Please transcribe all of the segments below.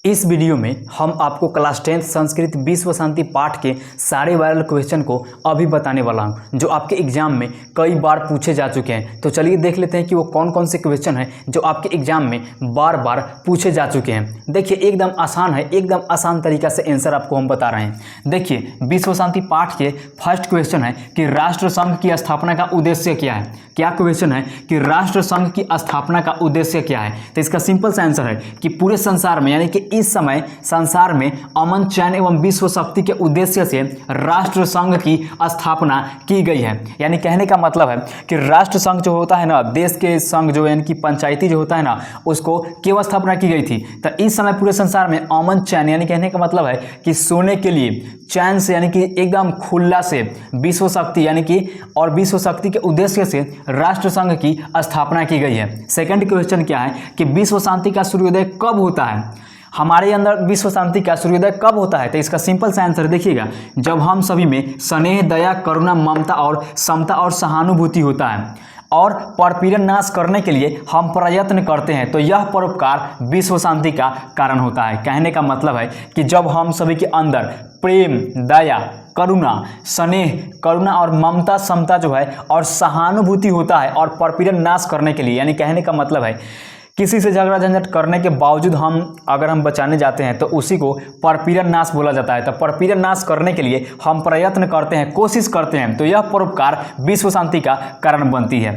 इस वीडियो में हम आपको क्लास 10th संस्कृत विश्व शांति पाठ के सारे वायरल क्वेश्चन को अभी बताने वाला हूं, जो आपके एग्जाम में कई बार पूछे जा चुके हैं। तो चलिए देख लेते हैं कि वो कौन कौन से क्वेश्चन हैं जो आपके एग्जाम में बार बार पूछे जा चुके हैं। देखिए एकदम आसान है, एकदम आसान तरीका से आंसर आपको हम बता रहे हैं। देखिए विश्व शांति पाठ के फर्स्ट क्वेश्चन है कि राष्ट्र संघ की स्थापना का उद्देश्य क्या है। क्या क्वेश्चन है कि राष्ट्र संघ की स्थापना का उद्देश्य क्या है। तो इसका सिंपल सा आंसर है कि पूरे संसार में, यानी कि इस समय संसार में अमन, चैन एवं विश्व शक्ति के उद्देश्य से राष्ट्र संघ की स्थापना की गई है। यानी कहने का मतलब है कि राष्ट्र संघ जो होता है ना, देश के संघ जो यानी कि पंचायती जो होता है ना, उसको क्यों स्थापना की गई थी। तो इस समय पूरे संसार में अमन, चैन, यानी कहने का मतलब है कि सोने के लिए चैन से, यानी कि एकदम खुला से विश्व शक्ति, यानी कि और विश्व शक्ति के उद्देश्य से राष्ट्र संघ की स्थापना की गई है। सेकंड क्वेश्चन क्या है कि विश्व शांति का सूर्योदय कब होता है। हमारे अंदर विश्व शांति का सूर्योदय कब होता है। तो इसका सिंपल सा आंसर देखिएगा, जब हम सभी में स्नेह, दया, करुणा, ममता और समता और सहानुभूति होता है और परपीड़न नाश करने के लिए हम प्रयत्न करते हैं, तो यह परोपकार विश्व शांति का कारण होता है। कहने का मतलब है कि जब हम सभी के अंदर प्रेम, दया, करुणा, स्नेह, करुणा और ममता, समता जो है और सहानुभूति होता है और परपीड़न नाश करने के लिए, यानी कहने का मतलब है किसी से झगड़ा झंझट करने के बावजूद अगर हम बचाने जाते हैं तो उसी को परपीड़न नाश बोला जाता है। तो परपीड़न नाश करने के लिए हम प्रयत्न करते हैं, कोशिश करते हैं, तो यह परोपकार विश्व शांति का कारण बनती है।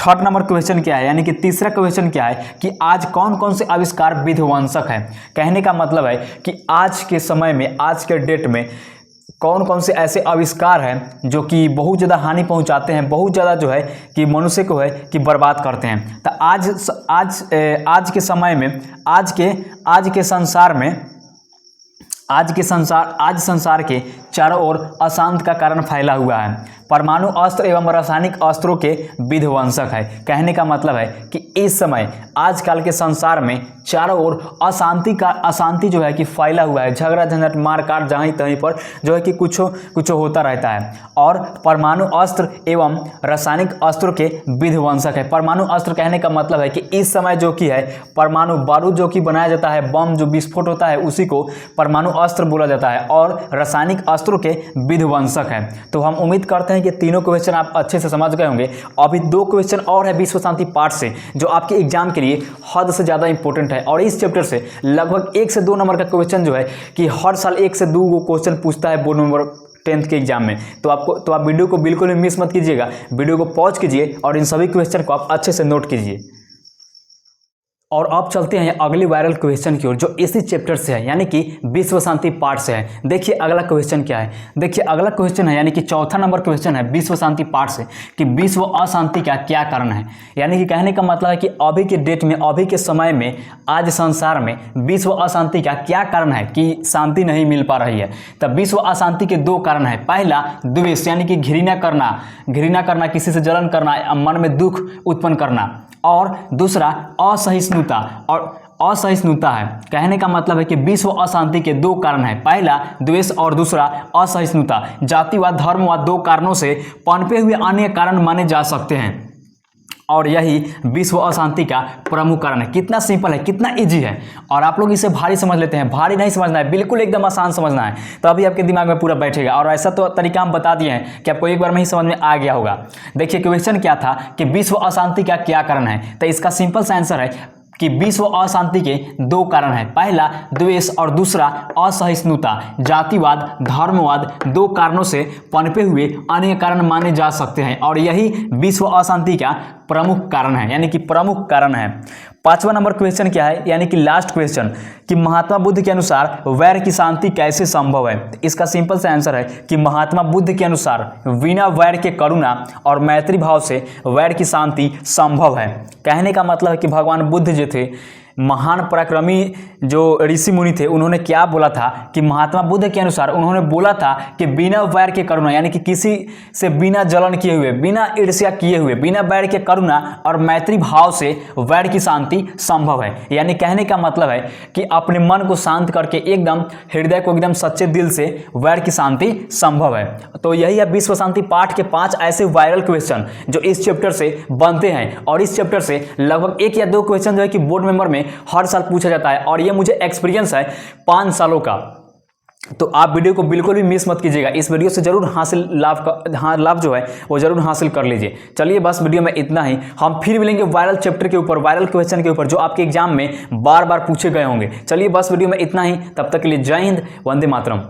थर्ड नंबर क्वेश्चन क्या है, यानी कि तीसरा क्वेश्चन क्या है कि आज कौन कौन से आविष्कार विध्वंसक है। कहने का मतलब है कि आज के समय में, आज के डेट में कौन कौन से ऐसे आविष्कार हैं जो कि बहुत ज़्यादा हानि पहुंचाते हैं, बहुत ज़्यादा जो है कि मनुष्य को है कि बर्बाद करते हैं। तो आज के समय में, आज संसार के चारों ओर अशांति का कारण फैला हुआ है। परमाणु अस्त्र एवं रासायनिक अस्त्रों के विध्वंसक है। कहने का मतलब है कि इस समय आजकल के संसार में चारों ओर अशांति जो है कि फैला हुआ है। झगड़ा झंझट, मारकाट जहीं तहीं पर जो है कि कुछ होता रहता है। और परमाणु अस्त्र एवं रासायनिक अस्त्रों के विध्वंसक है। परमाणु अस्त्र कहने का मतलब है कि इस समय जो कि है परमाणु बारूद जो कि बनाया जाता है, बम जो विस्फोट होता है, उसी को परमाणु अस्त्र बोला जाता है और रासायनिक अस्त्रों के विध्वंसक है। तो हम उम्मीद करते हैं कि तीनों क्वेश्चन आप अच्छे से समझ गए होंगे। अभी दो क्वेश्चन और है विश्व शांति पाठ से, जो आपके एग्जाम के लिए हद से ज़्यादा इंपॉर्टेंट है। और इस चैप्टर से लगभग 1 से 2 नंबर का क्वेश्चन जो है कि हर साल 1 से 2 क्वेश्चन पूछता है बोर्ड नंबर 10th के एग्जाम में। तो आप वीडियो को बिल्कुल भी मिस मत कीजिएगा, वीडियो को पॉज कीजिए और इन सभी क्वेश्चन को आप अच्छे से नोट कीजिए। और अब चलते हैं अगली वायरल क्वेश्चन की ओर, जो इसी चैप्टर से है, यानी कि विश्व शांति पाठ से है। देखिए अगला क्वेश्चन क्या है। देखिए अगला क्वेश्चन है, यानी कि चौथा नंबर क्वेश्चन है विश्व शांति पाठ से कि विश्व अशांति का क्या कारण है। यानी कि कहने का मतलब है कि अभी के डेट में, अभी के समय में, आज संसार में विश्व अशांति का क्या कारण है कि शांति नहीं मिल पा रही है। तब विश्व अशांति के 2 कारण है। पहला द्वेष, यानी कि घृणा करना, किसी से जलन करना, मन में दुख उत्पन्न करना। और दूसरा असहिष्णुता है। कहने का मतलब है कि विश्व अशांति के 2 कारण है। पहला द्वेष और दूसरा असहिष्णुता। जातिवाद, धर्मवाद 2 कारणों से पनपे हुए अन्य कारण माने जा सकते हैं और यही विश्व अशांति का प्रमुख कारण है। कितना सिंपल है, कितना इजी है। और आप लोग इसे भारी समझ लेते हैं। भारी नहीं समझना है, बिल्कुल एकदम आसान समझना है, तो अभी आपके दिमाग में पूरा बैठेगा। और ऐसा तो तरीका हम बता दिए हैं कि आपको एक बार में ही समझ में आ गया होगा। देखिए क्वेश्चन क्या था कि विश्व अशांति का क्या कारण है। तो इसका सिंपल सा आंसर है कि विश्व अशांति के 2 कारण है। पहला द्वेष और दूसरा असहिष्णुता। जातिवाद, धर्मवाद 2 कारणों से पनपे हुए अन्य कारण माने जा सकते हैं और यही विश्व अशांति का प्रमुख कारण है, यानी कि प्रमुख कारण है। 5वां नंबर क्वेश्चन क्या है, यानी कि लास्ट क्वेश्चन कि महात्मा बुद्ध के अनुसार वैर की शांति कैसे संभव है। इसका सिंपल सा आंसर है कि महात्मा बुद्ध के अनुसार बिना वैर के करुणा और मैत्री भाव से वैर की शांति संभव है। कहने का मतलब है कि भगवान बुद्ध जो थे, महान पराक्रमी जो ऋषि मुनि थे, उन्होंने क्या बोला था कि महात्मा बुद्ध के अनुसार उन्होंने बोला था कि बिना वैर के करुणा, यानी कि किसी से बिना जलन किए हुए, बिना ईर्ष्या किए हुए, बिना वैर के करुणा और मैत्री भाव से वैर की शांति संभव है। यानी कहने का मतलब है कि अपने मन को शांत करके एकदम हृदय को एकदम सच्चे दिल से वैर की शांति संभव है। तो यही है विश्व शांति पाठ के 5 ऐसे वायरल क्वेश्चन जो इस चैप्टर से बनते हैं और इस चैप्टर से लगभग 1 या 2 क्वेश्चन जो है कि बोर्ड मेंबर में में हर साल पूछा जाता है और ये मुझे एक्सपीरियंस है 5 सालों का। तो आप वीडियो को बिल्कुल भी मिस मत कीजिएगा, इस वीडियो से जरूर हासिल लाभ जो है वो जरूर हासिल कर लीजिए। चलिए बस वीडियो में इतना ही, हम फिर मिलेंगे वायरल चैप्टर के ऊपर, वायरल क्वेश्चन के ऊपर जो आपके एग्जाम में बार बार पूछे गए होंगे। चलिए बस वीडियो में इतना ही, तब तक के लिए जय हिंद, वंदे मातरम।